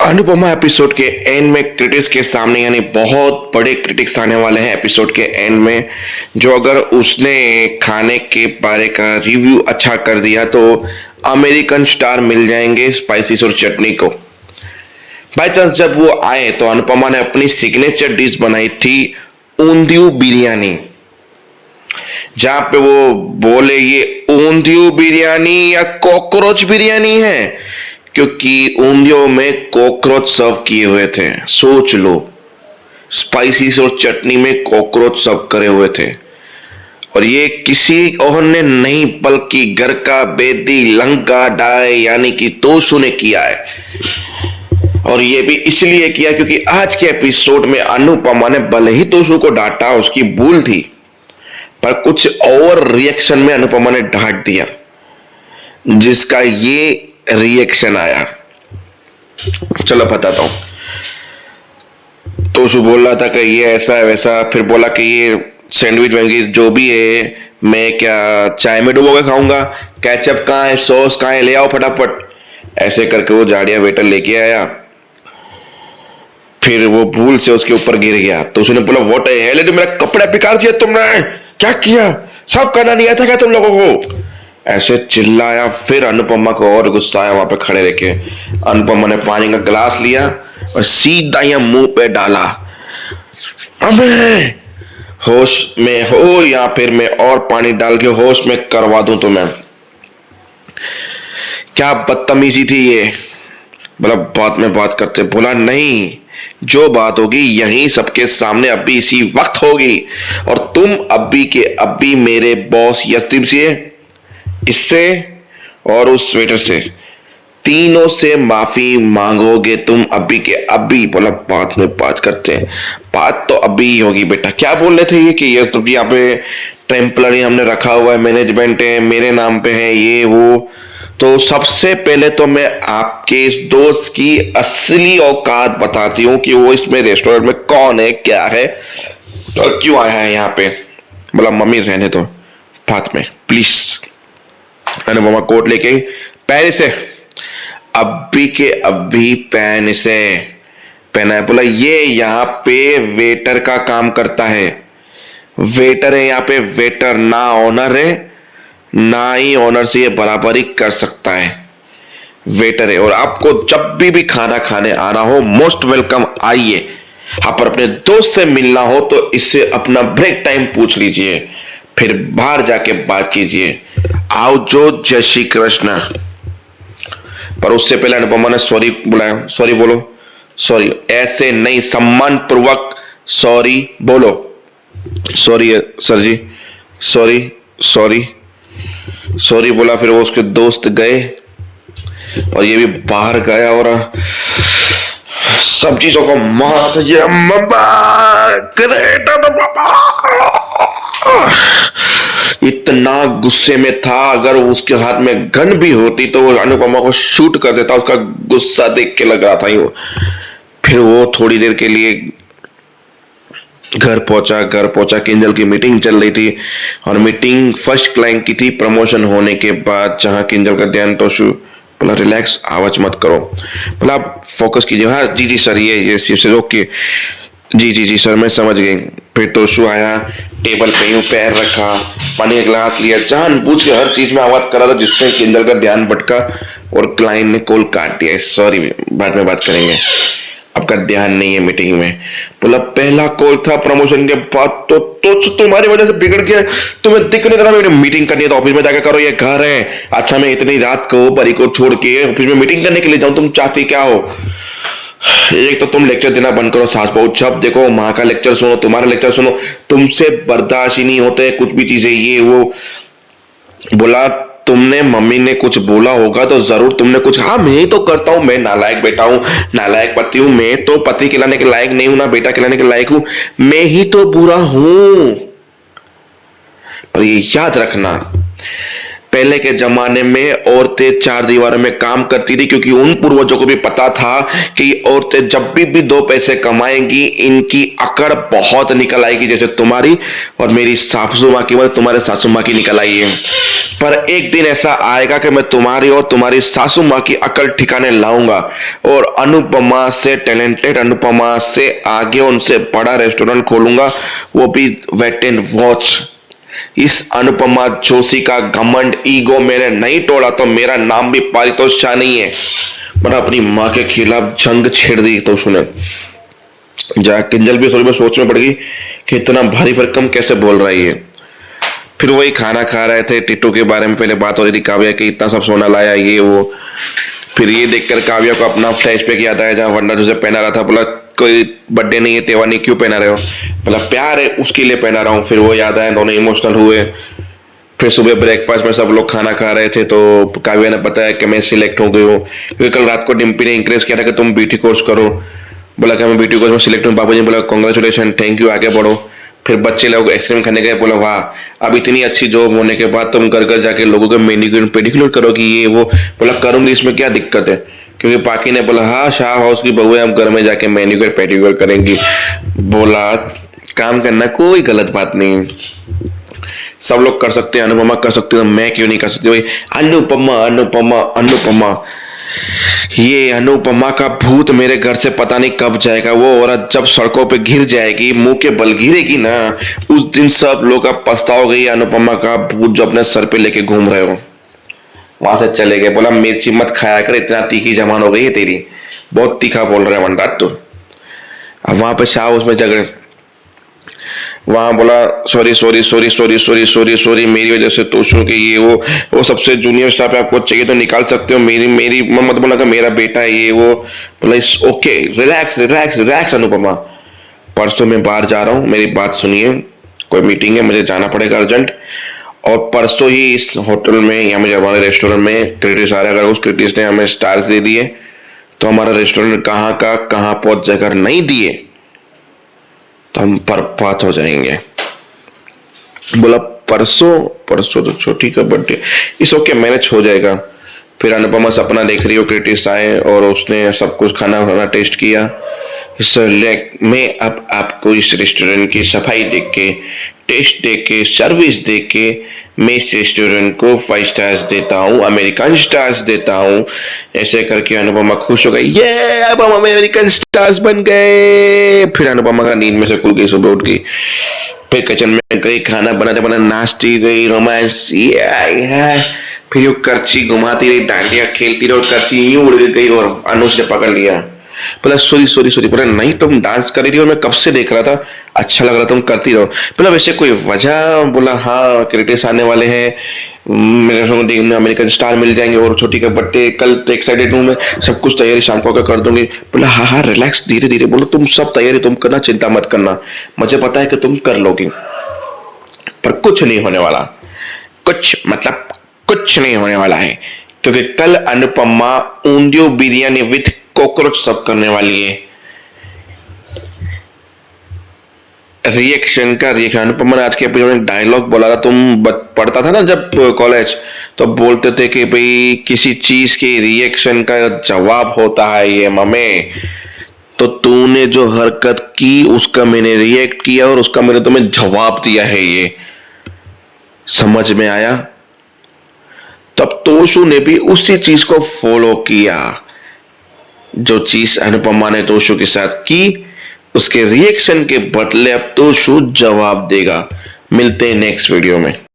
Anupama episode के and में critics के सामने, यानी बहुत बड़े क्रिटिक्स आने वाले हैं एपिसोड के एंड में, जो अगर उसने खाने के बारे का रिव्यू अच्छा कर दिया तो अमेरिकन स्टार मिल जाएंगे स्पाइसीज और चटनी को। बाई चांस जब वो आए तो अनुपमा ने अपनी सिग्नेचर डिश बनाई थी ऊंधियू बिरयानी, जहां पे वो बोले ये ऊंधियू बिरयानी या कॉकरोच बिरयानी है, क्योंकि ऊंधियों में कॉकरोच सर्व किए हुए थे। सोच लो, स्पाइसीज और चटनी में कॉकरोच सर्व करे हुए थे, और ये किसी और ने नहीं बल्कि घर का बेदी लंका डाई यानी कि तोशु ने किया है। और ये भी इसलिए किया क्योंकि आज के एपिसोड में अनुपमा ने भले ही तोशु को डांटा, उसकी भूल थी, पर कुछ और रिएक्शन में अनुपमा ने डांट दिया, जिसका ये रिएक्शन आया। चलो बताता हूं। तोशु बोल रहा था कि ये ऐसा है वैसा, फिर बोला कि ये सैंडविच वैंडविच जो भी है मैं क्या चाय में डुबो के खाऊंगा, केचप कहाँ है, सॉस कहाँ है, ले आओ फटाफट। ऐसे करके वो जाड़िया वेटर लेके आया, फिर वो भूल से उसके ऊपर गिर गया तो उसने बोला व्हाट है हेले, मेरा कपड़ा बिगाड़ दिया तुमने, क्या किया, सब करना नहीं आता क्या तुम लोगों को, ऐसे चिल्लाया। फिर अनुपमा को और गुस्सा आया, वहां पे खड़े रह के अनुपमा ने पानी का गिलास लिया और सीधा या मुंह पे डाला। अबे होश में हो या फिर मैं और पानी डाल के होश में करवा दूं तुम्हें। क्या बदतमीजी थी ये। बोला बात में बात करते, बोला नहीं, जो बात होगी यहीं सबके सामने अभी इसी वक्त होगी, और तुम अभी के अभी मेरे बॉस यशदीप से, इससे और उस स्वेटर से, तीनों से माफी मांगोगे तुम अभी के अभी। बोला बात में बात करते हैं, बात तो अभी ही होगी बेटा। क्या बोल रहे थे ये कि ये तो यहाँ पे टेम्पलरी हमने रखा हुआ है, मैनेजमेंट है मेरे नाम पे है ये वो। तो सबसे पहले तो मैं आपके इस दोस्त की असली औकात बताती हूँ कि वो इसमें रेस्टोरेंट में कौन है, क्या है और क्यों आया है यहाँ पे। बोला मम्मी रहने दो, बात में प्लीज। अनुपमा कोट लेके पैर से अभी के अभी पैन से पहना है। बोला ये यहाँ पे वेटर का काम करता है, वेटर है यहाँ पे, वेटर ना ऑनर है, ना ही ऑनर से ये बराबरी कर सकता है, वेटर है। और आपको जब भी खाना खाने आना हो मोस्ट वेलकम आइए। आप पर अपने दोस्त से मिलना हो तो इससे अपना ब्रेक टाइम पूछ लीजिए, फिर बाहर जाके बात कीजिए। आओ जो जय श्री कृष्ण। पर उससे पहले अनुपमा ने सॉरी बुलाया, सॉरी बोलो, सॉरी ऐसे नहीं, सम्मान पूर्वक सॉरी बोलो। सॉरी सर जी, सॉरी सॉरी सॉरी बोला। फिर वो उसके दोस्त गए और ये भी बाहर गया और सब चीजों को मार ये इतना गुस्से में था, अगर उसके हाथ में गन भी होती तो वो अनुपमा को शूट कर देता, उसका गुस्सा देख के लग रहा था वो। फिर वो थोड़ी देर के लिए घर पहुंचा। किंजल की मीटिंग चल रही थी और मीटिंग फर्स्ट क्लाइंट की थी प्रमोशन होने के बाद, जहां किंजल का ध्यान तोशु। बोला रिलैक्स, आवाज मत करो। बोला आप फोकस कीजिए। हाँ जी जी सर, ये ओके, जी जी जी सर मैं समझ गई। फिर तोशु आया, टेबल पे यूं पैर रखा, पानी का गिलास लिया, जानबूझ के हर चीज में आवाज कर रहा था जिससे किंजल का ध्यान भटका और क्लाइंट ने कॉल काट दिया। सॉरी बाद में बात करेंगे, आपका ध्यान नहीं है मीटिंग में। बोला पहला कॉल था प्रमोशन के बाद, तो तुम्हारी वजह से बिगड़ गया, तुम्हें दिख नहीं रहा मेरी मीटिंग करनी है तो ऑफिस में जाकर करो, ये घर है। अच्छा मैं इतनी रात को बरी को छोड़ के ऑफिस में मीटिंग करने के लिए जाऊं, तुम चाहती क्या हो। एक तो तुम लेक्चर देना बंद करो, सास बहू जब देखो माँ का लेक्चर सुनो, तुम्हारा लेक्चर सुनो, तुमसे बर्दाश्त ही नहीं होते कुछ भी चीजें ये वो। बोला तुमने मम्मी ने कुछ बोला होगा तो जरूर तुमने कुछ, हाँ मैं ही तो करता हूं, मैं नालायक बेटा हूं, नालायक पति हूं, मैं तो पति खिलाने के लायक नहीं हूं ना बेटा खिलाने के लायक हूं, मैं ही तो बुरा हूं। पर ये याद रखना, पहले के जमाने में औरतें चार दीवारों में काम करती थी, क्योंकि उन पूर्वजों को भी पता था कि औरतें जब भी दो पैसे कमाएंगी इनकी अकड़ बहुत निकल आएगी, जैसे तुम्हारी और मेरी सासू माँ की, तुम्हारे सासू माँ की निकल आई है। पर एक दिन ऐसा आएगा कि मैं तुम्हारी और तुम्हारी सासू माँ की अकल ठिकाने लाऊंगा और अनुपमा से टैलेंटेड, अनुपमा से आगे उनसे बड़ा रेस्टोरेंट खोलूंगा, वो भी वेट एंड वॉच। इस अनुपमा जोशी का घमंड ईगो मैंने नहीं तोड़ा तो मेरा नाम भी पारितोष शाह नहीं है। मैंने अपनी माँ के खिलाफ जंग छेड़ दी तो सुने जा किंजल भी थोड़ी बहुत सोच में पड़ गई कि इतना भारी भरकम कैसे बोल रही है। फिर वही खाना खा रहे थे, टिट्टू के बारे में पहले बात हो रही थी, काव्या कि इतना सब सोना लाया ये वो। फिर ये देखकर काव्या को अपना फ्लैशबैक याद आया जहाँ वरना जैसे पहना रहा था। बोला कोई बर्थडे नहीं है, त्योहार नहीं, क्यों पहना रहे हो? बोला प्यार है उसके लिए पहना रहा हूँ। फिर वो याद आया, दोनों इमोशनल हुए। फिर सुबह ब्रेकफास्ट में सब लोग खाना खा रहे थे तो काव्या ने बताया कि मैं सिलेक्ट हो गई हूँ, क्योंकि कल रात को डिम्पी ने इंकरेज किया था कि तुम बीटी कोर्स करो। बोला कि मैं बीटी कोर्स में सिलेक्ट हूँ। बाबू जी बोला कॉन्ग्रेचुलेशन, थैंक यू, आगे बढ़ो। फिर बच्चे लोग आइसक्रीम खाने गए। बोला वाह, अब इतनी अच्छी जॉब होने के बाद तुम घर घर जाके लोगों के मेनिक्योर पेडिक्योर करोगी ये वो। बोला करूंगी, इसमें क्या दिक्कत है? क्योंकि पाकी ने बोला हाँ शाह हाउस की बहू है, हम घर में जाके मेनिक्योर पेडिक्योर करेंगी। बोला काम करना कोई गलत बात नहीं है, सब लोग कर सकते हैं, अनुपमा कर सकती है, मैं क्यों नहीं कर सकती? भाई अनुपमा अनुपमा अनुपमा, ये अनुपमा का भूत मेरे घर से पता नहीं कब जाएगा। वो औरत जब सड़कों पे गिर जाएगी, मुंह के बल गिरेगी ना, उस दिन सब लोग अब पछताओगे अनुपमा का भूत जो अपने सर पे लेके घूम रहे हो। वहां से चले गए। बोला मिर्ची मत खाया कर, इतना तीखी जबान हो गई है तेरी, बहुत तीखा बोल रहे वनराज तू। अब वहां पे शाह उसमें झगड़े, वहां बोला sorry sorry sorry sorry sorry sorry sorry, मेरी वजह से तोशू के ये वो सबसे जूनियर स्टाफ है, आपको चाहिए तो निकाल सकते हो, मेरी मेरी मत बोला कि मेरा बेटा है ये वो। बोला इस okay, relax relax relax Anupama, परसों मैं बाहर जा रहा हूँ, मेरी बात सुनिए, कोई मीटिंग है, मुझे जाना पड़ेगा अर्जेंट। और परसों ही इस होटल में या मुझे हमारे रेस्टोरेंट में क्रिटिक्स आ रहा है, अगर उस क्रिटिक्स ने हमें स्टार्स दे दिए तो हमारा रेस्टोरेंट कहाँ का कहाँ पहुंच जाएगा, नहीं दिए तो हम बर्बाद हो जाएंगे। बोला परसों, परसों तो छोटी का बर्थडे, इस ओके मैनेज हो जाएगा। फिर अनुपमा सपना देख रही हो, क्रिटिक्स आए और उसने सब कुछ खाना खाना टेस्ट किया। मैं अब आपको इस रेस्टोरेंट की सफाई देख के, टेस्ट देख के, सर्विस देख के मैं इस रेस्टोरेंट को 5 स्टार्स देता हूँ, अमेरिकन स्टार्स देता हूँ। ऐसे करके अनुपमा खुश हो गई, ये अब हम अमेरिकन स्टार्स बन गए। फिर अनुपमा का नींद में से खुल गई, सुबह उठ गई, फिर किचन में गई, खाना बनाते बनाते नाचती गई, रोमांस फिर यूं करची घुमाती रही, डांडिया खेलती रही और करची यूं उड़ गई और अनुज ने पकड़ लिया। बोला सॉरी सॉरी सॉरी। बोला नहीं तुम डांस कर रही थी और मैं कब से देख रहा था, अच्छा लग रहा, तुम करती रहो। बोला वैसे कोई वजह? बोला हाँ क्रिटिक्स आने वाले हैं, मेरे अमेरिकन स्टार मिल जाएंगे और छोटी का बर्थडे कल, तो एक्साइटेड हूँ मैं, सब कुछ तैयारी शाम को कर दूंगी। बोला हाँ हाँ रिलैक्स, धीरे धीरे बोलो, तुम सब तैयारी तुम करना, चिंता मत करना, मुझे पता है कि तुम कर लोगी, पर कुछ नहीं होने वाला, कुछ मतलब कुछ नहीं होने वाला है, क्योंकि कल अनुपमा ऊंधियो बिरयानी विथ कॉकरोच सब करने वाली है। रिएक्शन का रिएक्शन, अनुपमा ने आज के एपिसोड में डायलॉग बोला था, तुम पढ़ता था ना जब कॉलेज, तो बोलते थे कि भाई किसी चीज के रिएक्शन का जवाब होता है ये ममे, तो तूने जो हरकत की उसका मैंने रिएक्ट किया और उसका मैंने तुम्हें जवाब दिया है, ये समझ में आया? तब तोशु ने भी उसी चीज को फॉलो किया, जो चीज अनुपमा ने तोशु के साथ की, उसके रिएक्शन के बदले अब तोशु जवाब देगा। मिलते हैं नेक्स्ट वीडियो में।